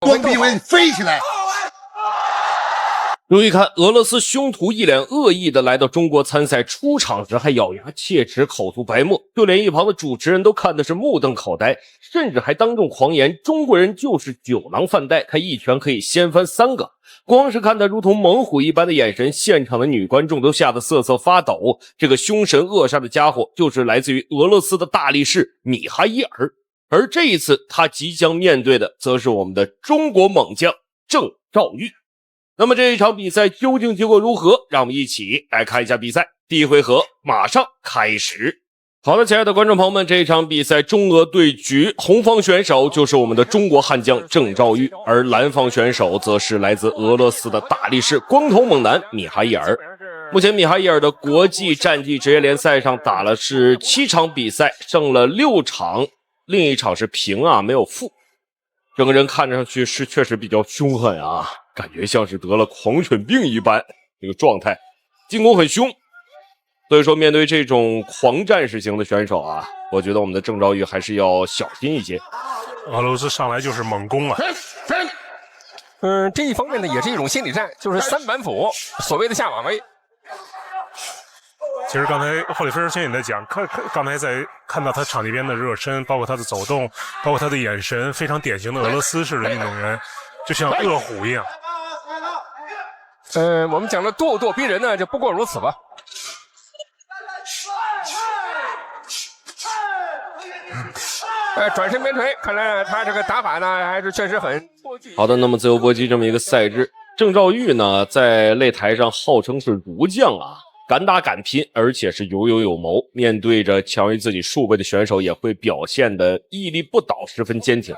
光臂为飞起来。注意看，俄罗斯凶徒一脸恶意的来到中国参赛，出场时还咬牙切齿，口吐白沫，就连一旁的主持人都看的是目瞪口呆，甚至还当众狂言中国人就是酒囊饭袋，他一拳可以掀翻3个。光是看他如同猛虎一般的眼神，现场的女观众都吓得瑟瑟发抖。这个凶神恶煞的家伙就是来自于俄罗斯的大力士米哈伊尔，而这一次他即将面对的则是我们的中国猛将郑兆玉。那么这一场比赛究竟结果如何？让我们一起来看一下比赛。第一回合马上开始。好的，亲爱的观众朋友们，这一场比赛中俄对局，红方选手就是我们的中国悍将郑兆玉，而蓝方选手则是来自俄罗斯的大力士光头猛男米哈伊尔。目前米哈伊尔的国际战绩职业联赛上打了是7场比赛，胜了6场，另一场是平啊，没有负。整个人看上去是确实比较凶狠啊，感觉像是得了狂犬病一般，这个状态，进攻很凶。所以说面对这种狂战士型的选手啊，我觉得我们的郑兆玉还是要小心一些。俄罗斯上来就是猛攻啊。这一方面呢也是一种心理战，就是3板斧，所谓的下马威。其实刚才霍里菲尔先也在讲，刚才在看到他场地边的热身，包括他的走动，包括他的眼神，非常典型的俄罗斯式的运动员，就像恶虎一样。我们讲的咄咄逼人呢，就不过如此吧。转身边锤，看来他这个打法呢还是确实很。好的，那么自由搏击这么一个赛制，郑兆玉呢在擂台上号称是儒将啊，敢打敢拼，而且是有勇有谋，面对着强于自己数倍的选手也会表现的屹立不倒，十分坚挺。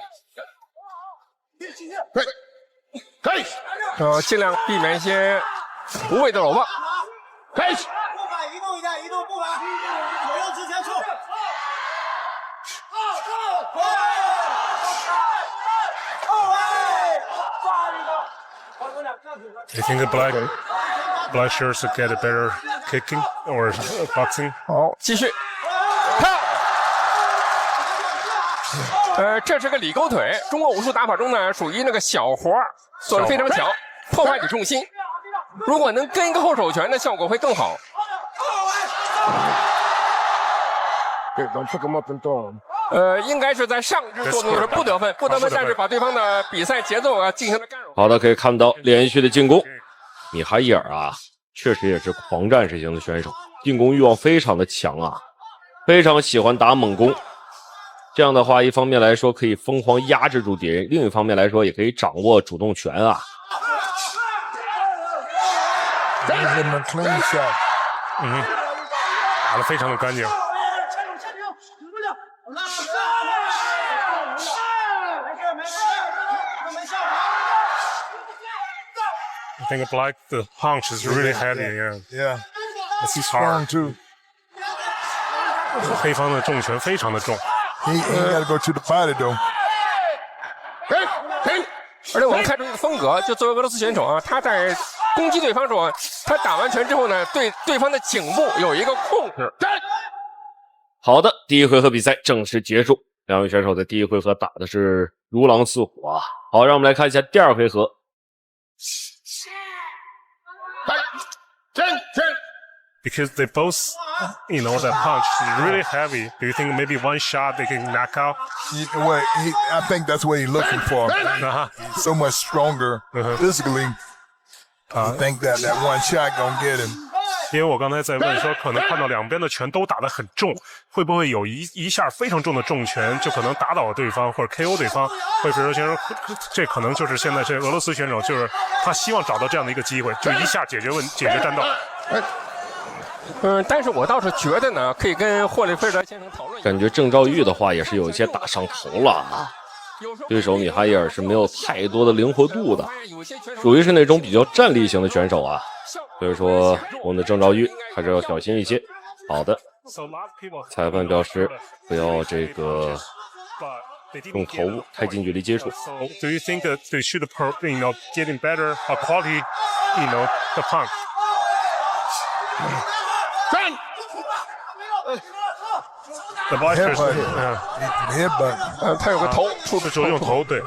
尽量避免一些无谓的搂抱。开始，步伐移动一下，移动步伐，左右之间处。You think the black shirts get a better kicking or boxing? 好，继续。这是个里勾腿，中国武术打法中呢属于那个小活，做得非常小，破坏你重心。如果能跟一个后手拳的效果会更好。应该是在上肢做动的时候不得分，但是把对方的比赛节奏进行了干扰。好的，可以看到连续的进攻，米哈伊尔啊，确实也是狂战士型的选手，进攻欲望非常的强啊，非常喜欢打猛攻。这样的话，一方面来说可以疯狂压制住敌人，另一方面来说也可以掌握主动权啊。打得非常的干净。I think Black the punch is really heavy. Yeah, it's strong too. 黑方的重拳非常的重。He got to go to the body though. 而且我们看出一个风格，就作为俄罗斯选手啊，他在攻击对方时候，他打完拳之后呢，对对方的颈部有一个控制。好的，第一回合比赛正式结束，两位选手在第一回合打的是如狼似虎啊。好，让我们来看一下第二回合。Because they both, that punch is really heavy. Do you think maybe one shot they can knock out? I think that's what he's looking for. He's so much stronger physically. I think that one shot gonna get him. 因为我刚才在问说，可能看到两边的拳都打得很重，会不会有一下非常重的重拳就可能打倒对方或者 KO 对方？或者说选手，这可能就是现在这俄罗斯选手，就是他希望找到这样的一个机会，就一下解决战斗。但是我倒是觉得呢，可以跟霍利菲尔德先生讨论一下。感觉郑兆玉的话也是有一些打上头了啊。对手米哈伊尔是没有太多的灵活度的，属于是那种比较战力型的选手啊。所以说我们的郑兆玉还是要小心一些。好的，裁判表示不要这个用头部太近距离接触。Do you think that they should getting better quality the punch? The boxers, headbutt. 他有个头触的时候用头，对。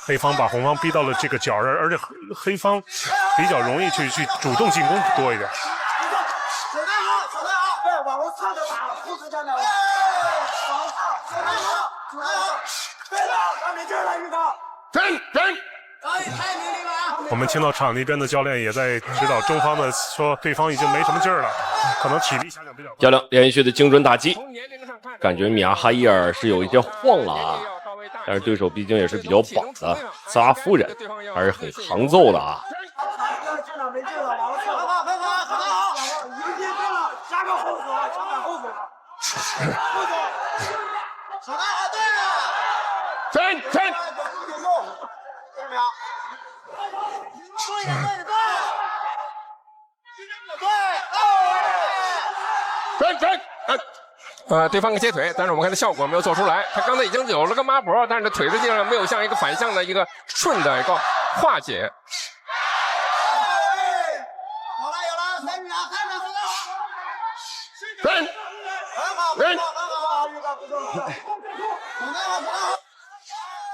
黑方把红方逼到了这个角儿，而且黑方比较容易去主动进攻多一点。手拿好，手拿好，对，往后侧着打，不是站着。往后手拿好，手拿好，对了，让你进来一个。真。太明理了。我们听到场那边的教练也在指导中方的说，对方已经没什么劲儿了，可能体力下降比较快。较量连续的精准打击，感觉米哈伊尔是有一些晃了啊。但是对手毕竟也是比较膀的，斯拉夫人还是很抗揍的啊。进了没进了？往后撤。很好，很好，很好。已经进了，加个后手，加个后手。后手。手拿好，对了。真。对了没有？对的，对的，对。真。对方给接腿，但是我们看他效果没有做出来。他刚才已经有了个抹脖，但是腿的地方没有像一个反向的一个顺的一个化解。有了，三米啊，看着很好。真。很好，很好，很好，预告不错。很好，很好。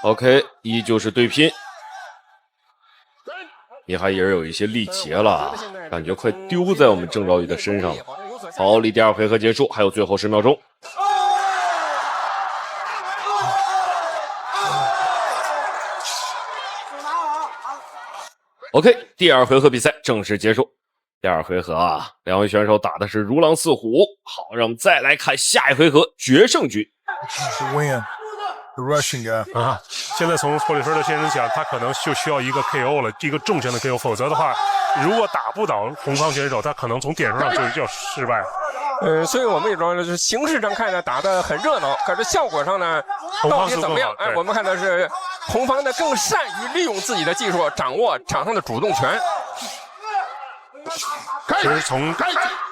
OK， 依旧是对拼。米哈伊尔有一些力竭了，感觉快丢在我们郑昭宇的身上了。好，离第二回合结束还有最后10秒钟。OK， 第二回合比赛正式结束。第二回合啊，两位选手打的是如狼似虎。好，让我们再来看下一回合决胜局。The Russian guy 啊，现在从霍利菲尔的先生讲，他可能就需要一个 KO 了，一个重拳的 KO， 否则的话，如果打不倒红方选手，他可能从点数上就要失败了。所以我们也说，就是形式上看呢打得很热闹，可是效果上呢，到底怎么样？哎，我们看的是红方呢更善于利用自己的技术，掌握场上的主动权。其实从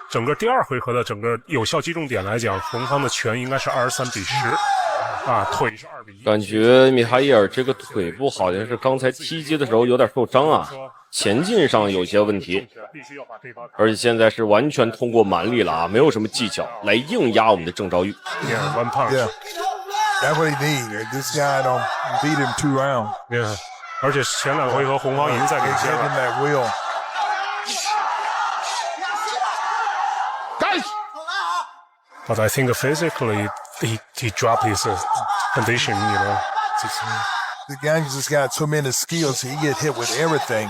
整个第二回合的整个有效击中点来讲，红方的拳应该是23-10。啊，腿是2比1。感觉米哈伊尔这个腿部好像是刚才踢击的时候有点受伤啊，前进上有些问题，而且现在是完全通过蛮力了啊，没有什么技巧来硬压我们的郑昭宇。One punch. Yeah, that's what he needs. This guy don't beat him 2 rounds. Yeah， 而且前2回合红方已经在领先了。That will. But I think physically he dropped his condition, you know. The guy just got tremendous skills. He get hit with everything.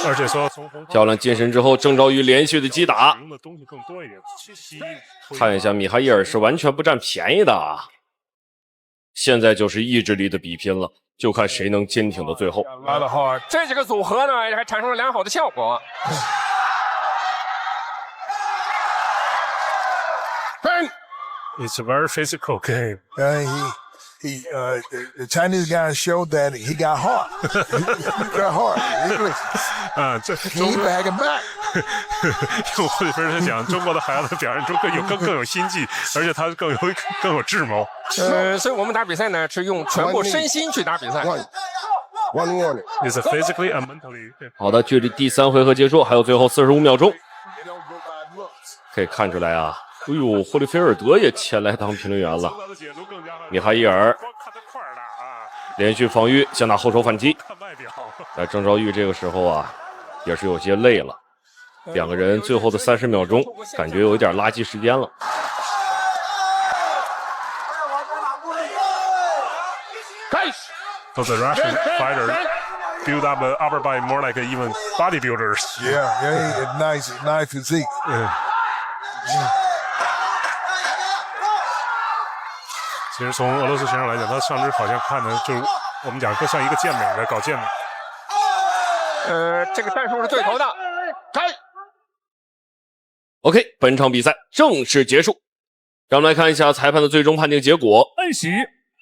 而且说从红方较量近身之后，郑昭宇连续的击打，用的东西更多一点。看一下米哈伊尔是完全不占便宜的啊。现在就是意志力的比拼了，就看谁能坚挺到最后。这几个组合呢，还产生了良好的效果。It's a very physical game. The Chinese guy showed that he got hard. He got hard. 这 He back and back. 用霍利菲尔讲，中国的孩子表现出更有心计，而且他更有智谋。所以我们打比赛呢是用全部身心去打比赛。It's physically and mentally. 好的，距离第3回合结束还有最后45秒钟，可以看出来啊。哎呦，霍利菲尔德也前来当评论员了。米哈伊尔连续防御，想打后手反击。但郑昭宇这个时候啊，也是有些累了。两个人最后的30秒钟，感觉有一点垃圾时间了。So the Russian fighter build up the upper body more like even bodybuilders. Yeah, nice physique. 其实从俄罗斯选手来讲，他上肢好像看的就是我们讲更像一个健美的搞健美。这个战术是对头的。OK， 本场比赛正式结束。让我们来看一下裁判的最终判定结果。按时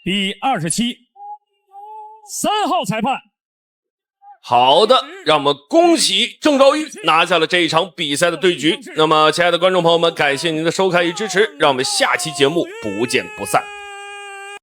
比27，3号裁判。好的，让我们恭喜郑昭宇拿下了这一场比赛的对局。那么，亲爱的观众朋友们，感谢您的收看与支持，让我们下期节目不见不散。